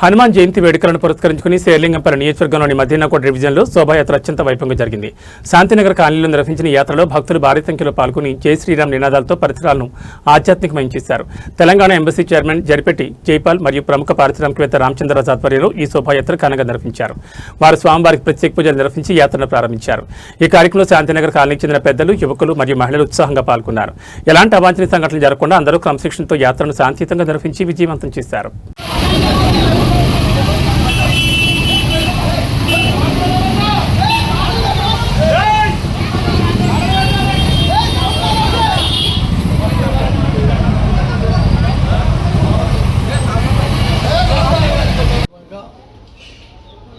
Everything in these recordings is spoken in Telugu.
హనుమాన్ జయంతి వేడుకలను పురస్కరించుకుని శేర్లింగంపల్లి నియోజకవర్గంలోని మదీనాకోట డివిజన్లో శోభాయాత్ర అత్యంత వైభవంగా జరిగింది. శాంతినగర్ కాలనీలో నిర్వహించిన యాత్రలో భక్తులు భారీ సంఖ్యలో పాల్గొని జై శ్రీరామ్ నినాదాలతో పరిసరాలను ఆధ్యాత్మికమయం చేశారు. తెలంగాణ ఎంబసీ చైర్మన్ జరిపెట్టి జైపాల్ మరియు ప్రముఖ పారిశ్రామికవేత్త రామచంద్రరాజు ఆధ్వర్యంలో ఈ శోభాయాత్ర ఘనంగా నిర్వహించారు. వారు స్వామివారికి ప్రత్యేక పూజలు నిర్వహించి యాత్రను ప్రారంభించారు. ఈ కార్యక్రమంలో శాంతినగర్ కాలనీకి చెందిన పెద్దలు, యువకులు మరియు మహిళలు ఉత్సాహంగా పాల్గొన్నారు. ఎలాంటి అవాంఛనీయ సంఘటనలు జరగకుండా అందరూ క్రమశిక్షణతో యాత్రను శాంతియుతంగా నిర్వహించి విజయవంతం చేశారు.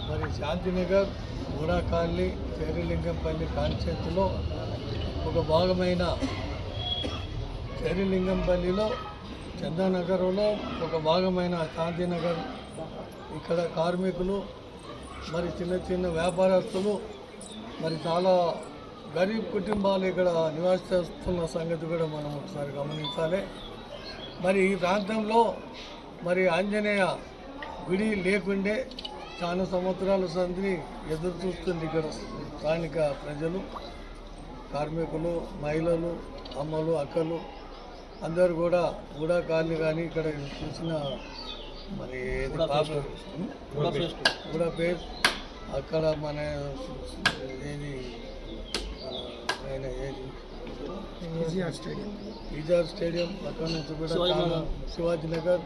మరి శాంతినగర్ గూడా కాలనీ శేరిలింగంపల్లి కాన్స్టిట్యూన్సీలో ఒక భాగమైన శేరిలింగంపల్లిలో చందానగర్లో ఒక భాగమైన శాంతినగర్ ఇక్కడ కార్మికులు మరి చిన్న చిన్న వ్యాపారస్తులు మరి చాలా గరీబ్ కుటుంబాలు ఇక్కడ నివాసిస్తున్న సంగతి కూడా మనం ఒకసారి గమనించాలి. మరి ఈ ప్రాంతంలో మరి ఆంజనేయ గుడి లేకుండే చాలా సంవత్సరాల సంది ఎదురు చూస్తుంది ఇక్కడ స్థానిక ప్రజలు, కార్మికులు, మహిళలు, అమ్మలు, అక్కలు అందరూ కూడా గూడా కాలనీ కానీ ఇక్కడ చూసిన మరి గూడా పేస్ అక్కడ మన ఏది ఈజార్ స్టేడియం అక్కడ నుంచి కూడా చాలా శివాజీనగర్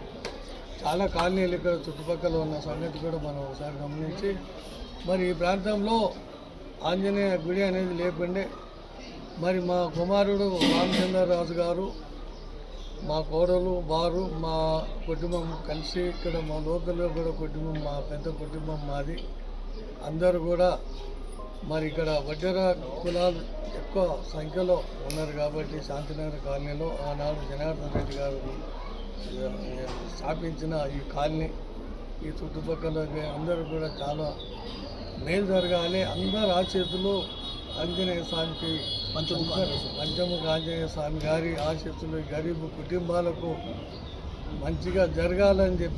చాలా కాలనీలు ఇక్కడ చుట్టుపక్కల ఉన్న సంగతి కూడా మనం ఒకసారి గమనించి మరి ఈ ప్రాంతంలో ఆంజనేయ గుడి అనేది లేకుండే మరి మా కుమారుడు రామచంద్రరాజు గారు, మా కోడలు వారు, మా కుటుంబం కలిసి ఇక్కడ మా లోకల్లో కూడా కుటుంబం, మా పెద్ద కుటుంబం మాది, అందరూ కూడా మరి ఇక్కడ వడ్డెర కులాలు ఎక్కువ సంఖ్యలో ఉన్నారు కాబట్టి శాంతినగర్ కాలనీలో ఆనాడు జనార్దన్ రెడ్డి గారు స్థాపించిన ఈ కాలనీ ఈ చుట్టుపక్కల అందరూ కూడా చాలా మేలు జరగాలి. అందరు ఆశీస్సులు ఆంజనేయ స్వామికి పంచముఖ ఆంజనేయ స్వామి గారి ఆశీస్సులు గరీబు కుటుంబాలకు మంచిగా జరగాలని చెప్పి